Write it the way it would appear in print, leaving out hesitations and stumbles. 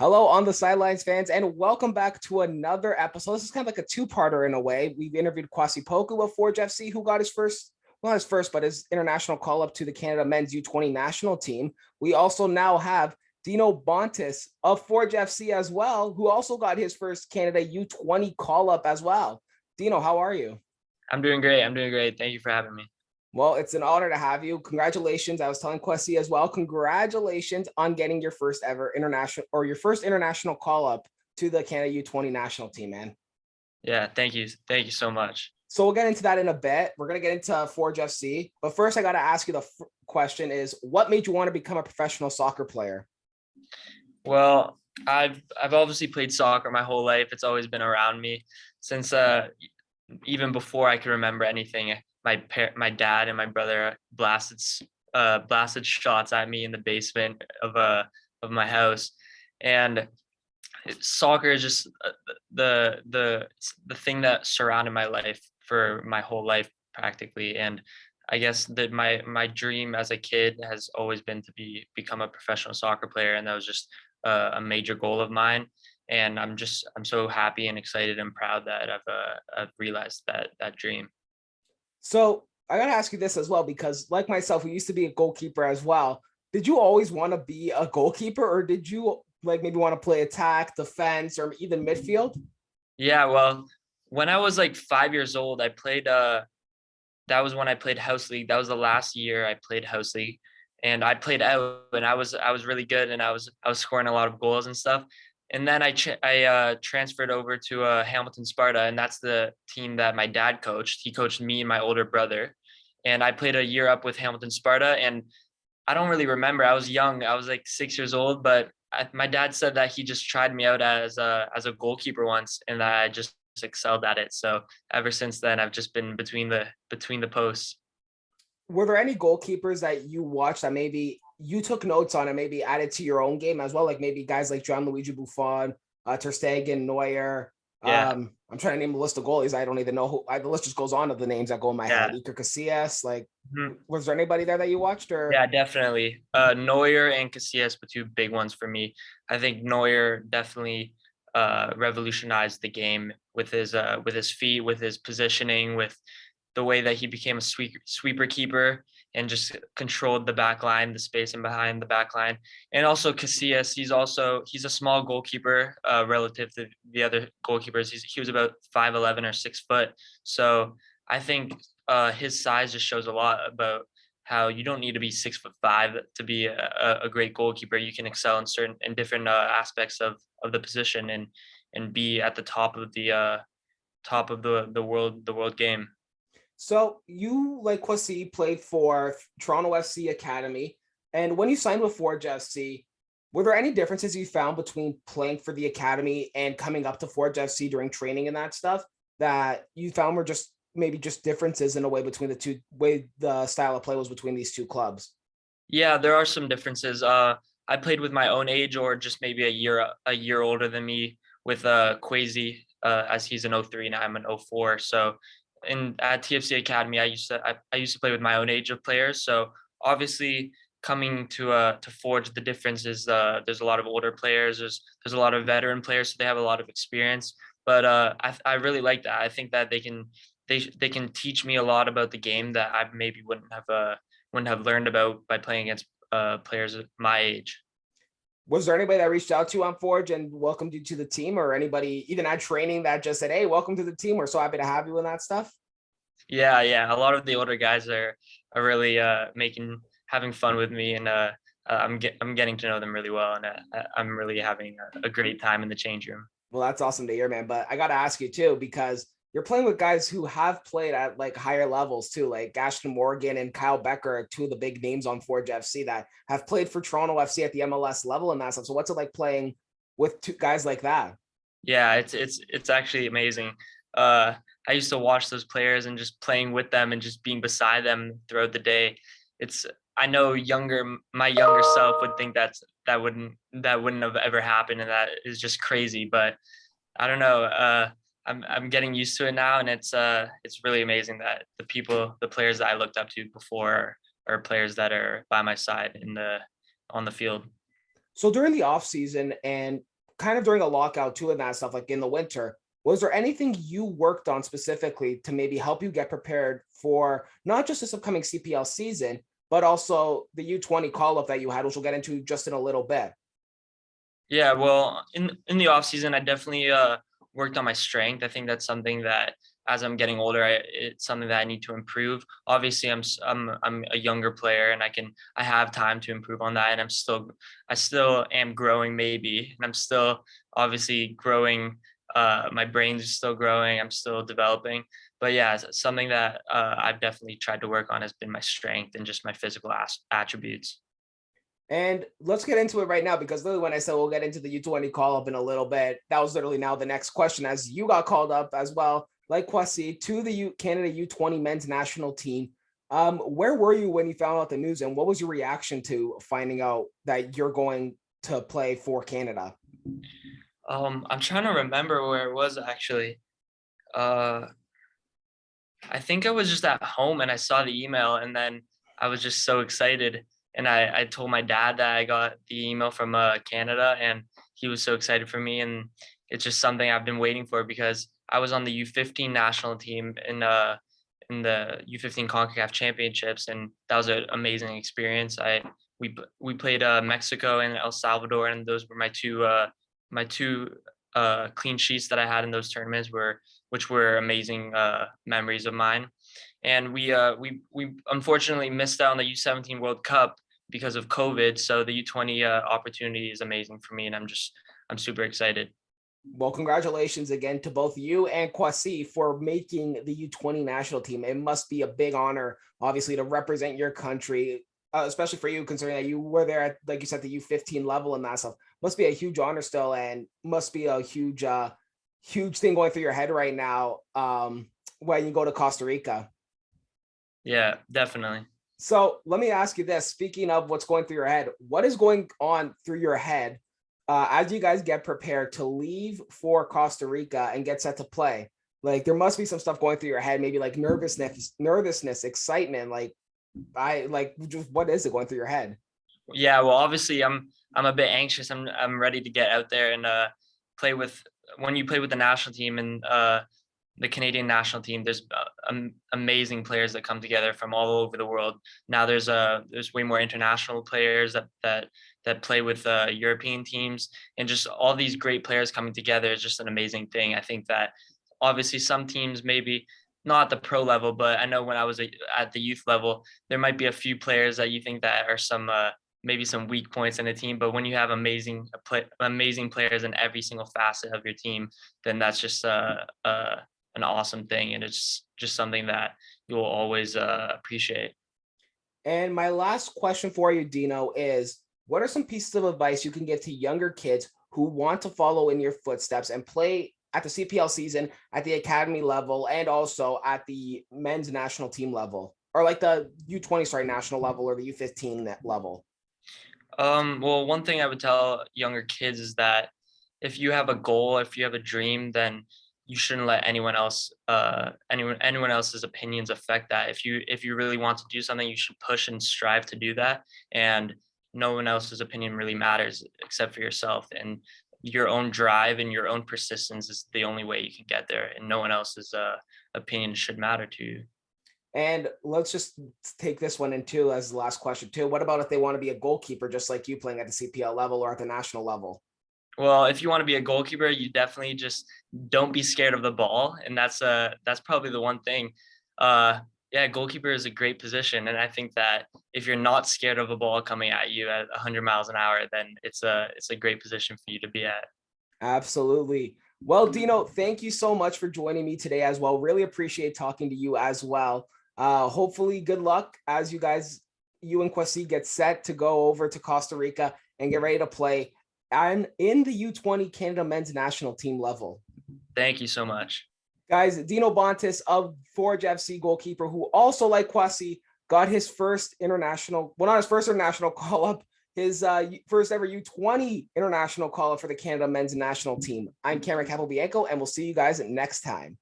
Hello, on the Sidelines fans, and welcome back to another episode. This is kind of like a two-parter in a way. We've interviewed Kwasi Poku of Forge FC, who got his first, well, not his first, but his international call-up to the Canada men's U20 national team. We also now have Dino Bontis of Forge FC as well, who also got his first Canada U20 call-up as well. Dino, how are you? I'm doing great. I'm doing great. Thank you for having me. Well, it's an honor to have you. Congratulations. I was telling Kwesi as well. Congratulations on getting your first ever international or your first international call up to the Canada U20 national team, man. Yeah, thank you. Thank you so much. So we'll get into that in a bit. We're going to get into Forge FC. But first, I got to ask you the question is, what made you want to become a professional soccer player? Well, I've obviously played soccer my whole life. It's always been around me since even before I could remember anything. My dad and my brother blasted shots at me in the basement of my house, and soccer is just the thing that surrounded my life for my whole life practically. And I guess that my dream as a kid has always been to become a professional soccer player, and that was just a major goal of mine. And I'm so happy and excited and proud that I've realized that dream. So I got to ask you this as well, because like myself, we used to be a goalkeeper as well. Did you always want to be a goalkeeper, or did you like maybe want to play attack, defense, or even midfield? Yeah, well, when I was like 5 years old, I played that was when I played house league. That was the last year I played house league, and I played out, and I was really good, and I was scoring a lot of goals and stuff. And then I transferred over to Hamilton Sparta, and that's the team that my dad coached. He coached me and my older brother, and I played a year up with Hamilton Sparta. And I don't really remember. I was young. I was like 6 years old, but my dad said that he just tried me out as a goalkeeper once, and that I just excelled at it. So ever since then, I've just been between the posts. Were there any goalkeepers that you watched that maybe you took notes on and maybe added to your own game as well? Like maybe guys like Gianluigi Buffon, Ter Stegen, Neuer. Yeah, I'm trying to name a list of goalies. I don't even know who. The list just goes on of the names that go in my head. yeah. Iker Casillas. Like, Mhm. was there anybody there that you watched? Or Yeah, definitely. Neuer and Casillas were two big ones for me. I think Neuer definitely revolutionized the game with his feet, with his positioning, with the way that he became a sweeper keeper and just controlled the back line, the space in behind the back line. And also Casillas, he's a small goalkeeper relative to the other goalkeepers. He was about 5'11" or 6 foot. So I think his size just shows a lot about how you don't need to be 6'5" to be a great goalkeeper. You can excel in different aspects of the position and be at the top of the world game. so you like Kwasi played for Toronto FC Academy, and when you signed with Forge FC, were there any differences you found between playing for the academy and coming up to Forge FC during training and that stuff that you found were just maybe just differences in a way between the two way the style of play was between these two clubs? Yeah, there are some differences. I played with my own age or just maybe a year older than me with Quasi, as he's an '03 and I'm an '04. So in at TFC Academy, I used to play with my own age of players. So obviously coming to Forge, the difference is there's a lot of older players, there's a lot of veteran players, so they have a lot of experience. But I really like that. I think that they can teach me a lot about the game that I maybe wouldn't have learned about by playing against players my age. Was there anybody that reached out to you on Forge and welcomed you to the team, or anybody even at training that just said, "Hey, welcome to the team. We're so happy to have you," and that stuff? Yeah, yeah. A lot of the older guys are really making having fun with me, and I'm getting to know them really well, and I'm really having a great time in the change room. Well, that's awesome to hear, man. But I got to ask you too, because you're playing with guys who have played at like higher levels too, like Ashton Morgan and Kyle Becker, are two of the big names on Forge FC that have played for Toronto FC at the MLS level and that stuff. So what's it like playing with two guys like that? Yeah, it's actually amazing. Uh, I used to watch those players and just playing with them and just being beside them throughout the day. It's I know my younger self would think that wouldn't have ever happened, and that is just crazy. But I don't know. I'm getting used to it now, and it's really amazing that the players that I looked up to before are players that are by my side on the field. So during the off season and kind of during a lockout too and that stuff, like in the winter, was there anything you worked on specifically to maybe help you get prepared for not just this upcoming CPL season, but also the U20 call-up that you had, which we'll get into just in a little bit? Yeah, well, in the off season, I definitely worked on my strength. I think that's something that as I'm getting older, it's something that I need to improve. Obviously, I'm a younger player, and I have time to improve on that, and I still am growing maybe, and I'm still obviously growing. My brain's still growing. I'm still developing, but yeah, something that I've definitely tried to work on has been my strength and just my physical attributes. And let's get into it right now, because literally when I said we'll get into the U20 call up in a little bit, that was literally now the next question, as you got called up as well, like Kwasi, to the Canada U20 men's national team. Where were you when you found out the news, and what was your reaction to finding out that you're going to play for Canada? I'm trying to remember where it was actually. Uh, I think I was just at home and I saw the email, and then I was just so excited. And I told my dad that I got the email from Canada, and he was so excited for me. And it's just something I've been waiting for, because I was on the U15 national team in the U15 CONCACAF championships, and that was an amazing experience. We played Mexico and El Salvador, and those were my two clean sheets that I had in those tournaments, which were amazing memories of mine. And we unfortunately missed out on the U17 World Cup because of COVID. So the U20 opportunity is amazing for me, and I'm super excited. Well, congratulations again to both you and Kwasi for making the U20 national team. It must be a big honor, obviously, to represent your country, especially for you, considering that you were there at, like you said, the U15 level and that stuff. Must be a huge honor still, and must be a huge, huge thing going through your head right now when you go to Costa Rica. Yeah, definitely. So let me ask you this. Speaking of what's going through your head, what is going on through your head as you guys get prepared to leave for Costa Rica and get set to play? Like, there must be some stuff going through your head, maybe like nervousness, excitement. Just what is it going through your head? Yeah, well, obviously I'm a bit anxious. I'm ready to get out there and play with when you play with the national team and the Canadian national team. There's amazing players that come together from all over the world. Now there's way more international players that play with European teams, and just all these great players coming together is just an amazing thing. I think that obviously some teams maybe not at the pro level, but I know when I was at the youth level, there might be a few players that you think that are some maybe some weak points in the team. But when you have amazing players in every single facet of your team, then that's just an awesome thing, and it's just something that you will always appreciate. And my last question for you, Dino, is what are some pieces of advice you can give to younger kids who want to follow in your footsteps and play at the CPL season, at the academy level, and also at the men's national team level, or like the U20 national level or the U15 level? Well, one thing I would tell younger kids is that if you have a goal, if you have a dream, then you shouldn't let anyone else's opinions affect that. If you really want to do something, you should push and strive to do that. And no one else's opinion really matters except for yourself. And your own drive and your own persistence is the only way you can get there. And no one else's opinion should matter to you. And let's just take this one in too as the last question too. What about if they want to be a goalkeeper, just like you, playing at the CPL level or at the national level? Well, if you want to be a goalkeeper, you definitely just don't be scared of the ball, and that's probably the one thing. Yeah, goalkeeper is a great position, and I think that if you're not scared of a ball coming at you at 100 miles an hour, then it's a great position for you to be at. Absolutely. Well, Dino, thank you so much for joining me today as well. Really appreciate talking to you as well. Hopefully, good luck as you and Kwasi get set to go over to Costa Rica and get ready to play and in the U20 Canada men's national team level. Thank you so much. Guys, Dino Bontis of Forge FC goalkeeper, who also, like Kwasi, got his first international, well, not his first international call-up, his first ever U20 international call-up for the Canada men's national team. I'm Cameron Capobianco, and we'll see you guys next time.